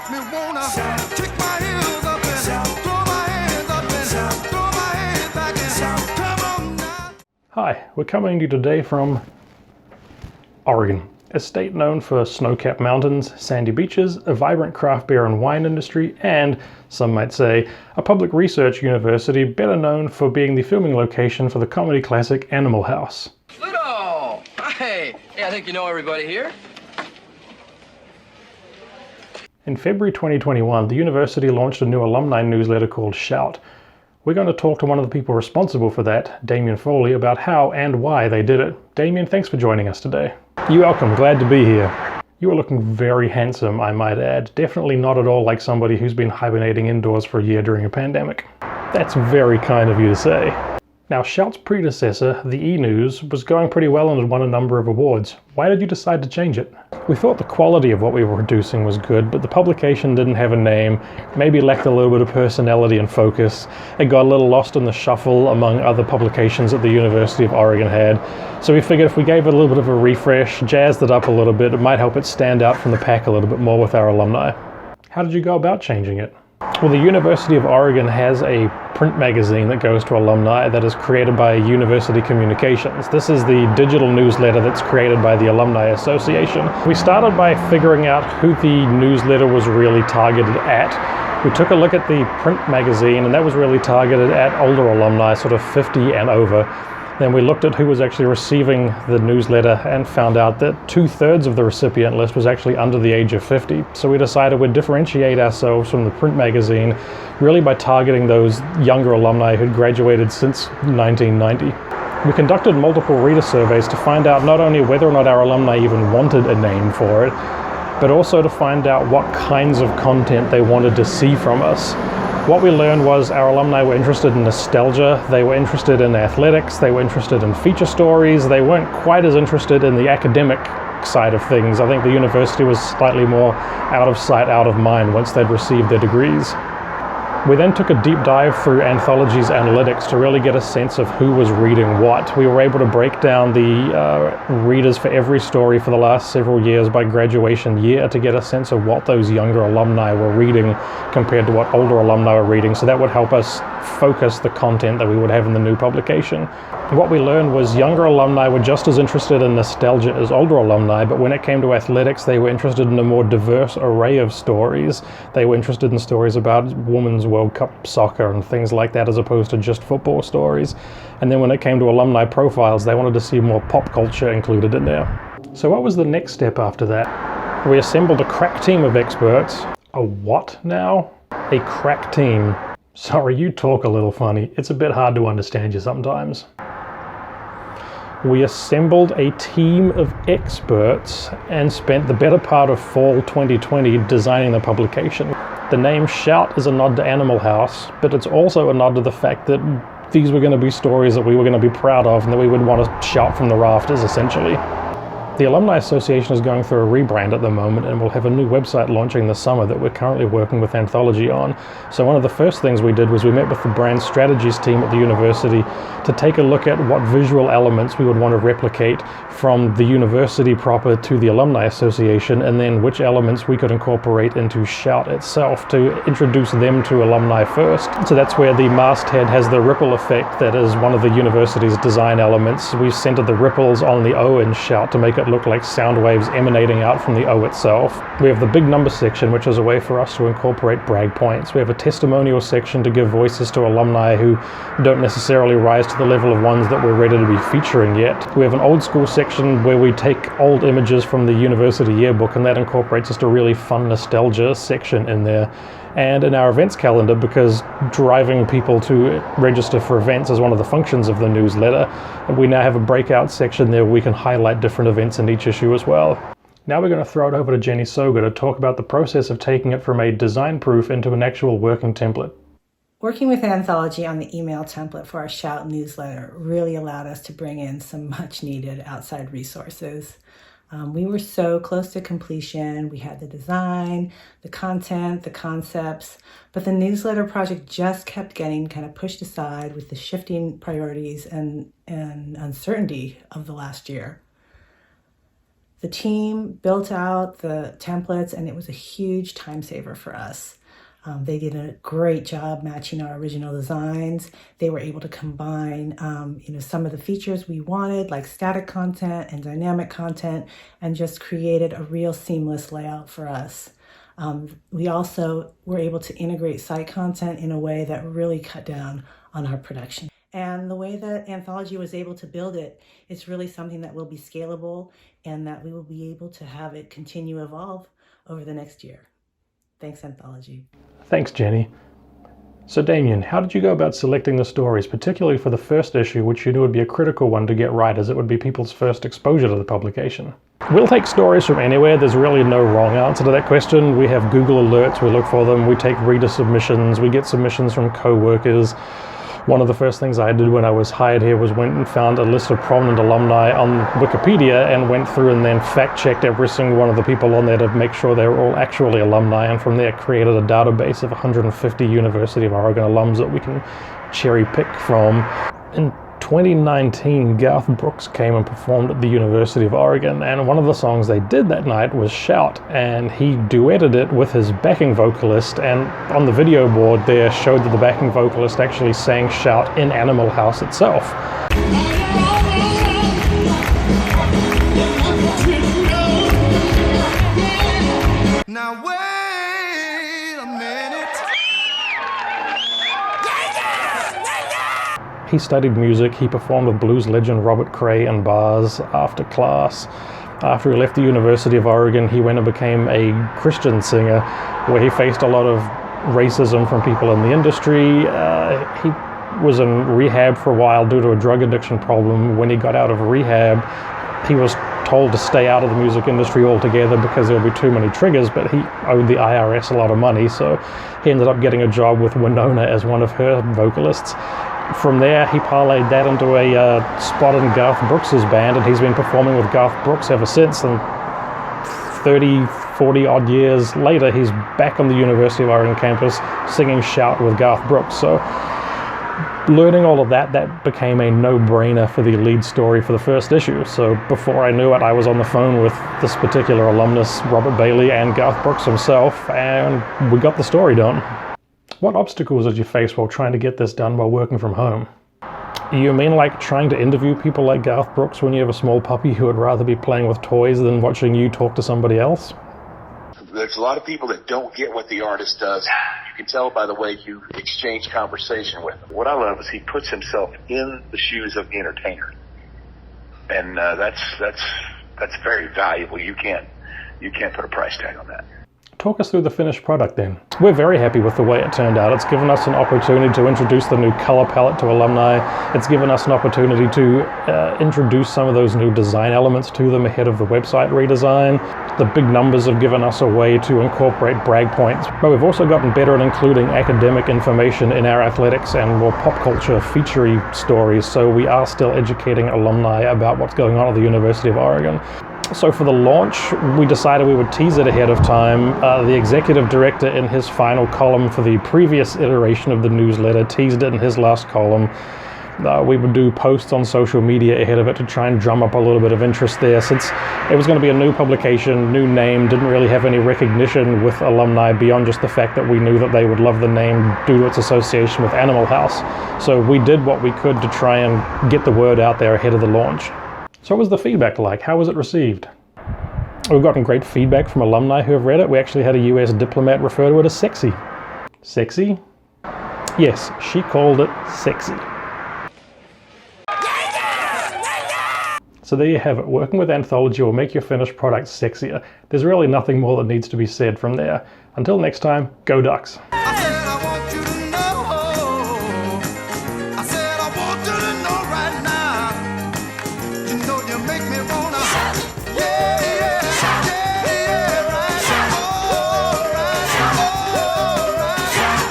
make me wanna kick my heels up and throw my hands up and throw my head back and come on now. Hi, we're coming to you today from Oregon, a state known for snow-capped mountains, sandy beaches, a vibrant craft beer and wine industry, and, some might say, a public research university better known for being the filming location for the comedy classic Animal House. Pluto! Hey, I think you know everybody here. In February 2021, the university launched a new alumni newsletter called Shout. We're going to talk to one of the people responsible for that, Damien Foley, about how and why they did it. Damien, thanks for joining us today. You're welcome, glad to be here. You are looking very handsome, I might add. Definitely not at all like somebody who's been hibernating indoors for a year during a pandemic. That's very kind of you to say. Now, Shout's predecessor, the E-News, was going pretty well and had won a number of awards. Why did you decide to change it? We thought the quality of what we were producing was good, but the publication didn't have a name, maybe lacked a little bit of personality and focus. It got a little lost in the shuffle among other publications that the University of Oregon had. So we figured if we gave it a little bit of a refresh, jazzed it up a little bit, it might help it stand out from the pack a little bit more with our alumni. How did you go about changing it? Well, the University of Oregon has a print magazine that goes to alumni that is created by University Communications. This is the digital newsletter that's created by the Alumni Association. We started by figuring out who the newsletter was really targeted at. We took a look at the print magazine, and that was really targeted at older alumni, sort of 50 and over. Then we looked at who was actually receiving the newsletter and found out that 2/3 of the recipient list was actually under the age of 50. So we decided we'd differentiate ourselves from the print magazine really by targeting those younger alumni who'd graduated since 1990. We conducted multiple reader surveys to find out not only whether or not our alumni even wanted a name for it, but also to find out what kinds of content they wanted to see from us. What we learned was our alumni were interested in nostalgia, they were interested in athletics, they were interested in feature stories, they weren't quite as interested in the academic side of things. I think the university was slightly more out of sight, out of mind once they'd received their degrees. We then took a deep dive through Anthology's analytics to really get a sense of who was reading what. We were able to break down the readers for every story for the last several years by graduation year to get a sense of what those younger alumni were reading compared to what older alumni were reading. So that would help us focus the content that we would have in the new publication. What we learned was younger alumni were just as interested in nostalgia as older alumni, but when it came to athletics, they were interested in a more diverse array of stories. They were interested in stories about women's World Cup soccer and things like that, as opposed to just football stories. And then when it came to alumni profiles, they wanted to see more pop culture included in there. So what was the next step after that? We assembled a crack team of experts. A what now? A crack team. Sorry, you talk a little funny. It's a bit hard to understand you sometimes. We assembled a team of experts and spent the better part of fall 2020 designing the publication. The name Shout is a nod to Animal House, but it's also a nod to the fact that these were going to be stories that we were going to be proud of and that we would want to shout from the rafters, essentially. The Alumni Association is going through a rebrand at the moment, and we'll have a new website launching this summer that we're currently working with Anthology on. So one of the first things we did was we met with the brand strategies team at the university to take a look at what visual elements we would want to replicate from the university proper to the Alumni Association, and then which elements we could incorporate into Shout itself to introduce them to alumni first. So that's where the masthead has the ripple effect that is one of the university's design elements. We've centered the ripples on the O in Shout to make it look like sound waves emanating out from the O itself. We have the big number section, which is a way for us to incorporate brag points. We have a testimonial section to give voices to alumni who don't necessarily rise to the level of ones that we're ready to be featuring yet. We have an old school section where we take old images from the university yearbook, and that incorporates just a really fun nostalgia section in there. And in our events calendar, because driving people to register for events is one of the functions of the newsletter, we now have a breakout section there where we can highlight different events in each issue as well. Now we're going to throw it over to Jenny Soga to talk about the process of taking it from a design proof into an actual working template. Working with Anthology on the email template for our Shout newsletter really allowed us to bring in some much needed outside resources. We were so close to completion. We had the design, the content, the concepts, but the newsletter project just kept getting kind of pushed aside with the shifting priorities and uncertainty of the last year. The team built out the templates, and it was a huge time saver for us. They did a great job matching our original designs. They were able to combine, some of the features we wanted, like static content and dynamic content, and just created a real seamless layout for us. We also were able to integrate site content in a way that really cut down on our production. And the way that Anthology was able to build it, it's really something that will be scalable and that we will be able to have it continue to evolve over the next year. Thanks, Anthology. Thanks, Jenny. So Damien, how did you go about selecting the stories, particularly for the first issue, which you knew would be a critical one to get right, as it would be people's first exposure to the publication? We'll take stories from anywhere. There's really no wrong answer to that question. We have Google alerts, we look for them, we take reader submissions, we get submissions from co-workers. One of the first things I did when I was hired here was went and found a list of prominent alumni on Wikipedia and went through and then fact-checked every single one of the people on there to make sure they were all actually alumni, and from there created a database of 150 University of Oregon alums that we can cherry pick from. In 2019, Garth Brooks came and performed at the University of Oregon, and one of the songs they did that night was Shout, and he duetted it with his backing vocalist, and on the video board there showed that the backing vocalist actually sang Shout in Animal House itself. Now wait a minute. He studied music. He performed with blues legend Robert Cray in bars after class. After he left the University of Oregon, he went and became a Christian singer, where he faced a lot of racism from people in the industry. He was in rehab for a while due to a drug addiction problem. When he got out of rehab, he was told to stay out of the music industry altogether because there would be too many triggers, but he owed the IRS a lot of money, so he ended up getting a job with Winona as one of her vocalists. From there, he parlayed that into a spot in Garth Brooks' band, and he's been performing with Garth Brooks ever since. And 30, 40 odd years later, he's back on the University of Oregon campus singing Shout with Garth Brooks. So learning all of that became a no-brainer for the lead story for the first issue. So before I knew it, I was on the phone with this particular alumnus, Robert Bailey, and Garth Brooks himself, and we got the story done. What obstacles did you face while trying to get this done while working from home? You mean like trying to interview people like Garth Brooks when you have a small puppy who would rather be playing with toys than watching you talk to somebody else? There's a lot of people that don't get what the artist does. You can tell by the way you exchange conversation with him. What I love is he puts himself in the shoes of the entertainer. And that's very valuable. You can't put a price tag on that. Talk us through the finished product then. We're very happy with the way it turned out. It's given us an opportunity to introduce the new color palette to alumni. It's given us an opportunity to introduce some of those new design elements to them ahead of the website redesign. The big numbers have given us a way to incorporate brag points, but we've also gotten better at including academic information in our athletics and more pop culture featurey stories, so we are still educating alumni about what's going on at the University of Oregon. So for the launch, we decided we would tease it ahead of time. The executive director in his final column for the previous iteration of the newsletter teased it in his last column. We would do posts on social media ahead of it to try and drum up a little bit of interest there, since it was going to be a new publication, new name, didn't really have any recognition with alumni beyond just the fact that we knew that they would love the name due to its association with Animal House. So we did what we could to try and get the word out there ahead of the launch. So what was the feedback like? How was it received? We've gotten great feedback from alumni who have read it. We actually had a US diplomat refer to it as sexy. Sexy? Yes, she called it sexy. So there you have it. Working with Anthology will make your finished product sexier. There's really nothing more that needs to be said from there. Until next time, go Ducks.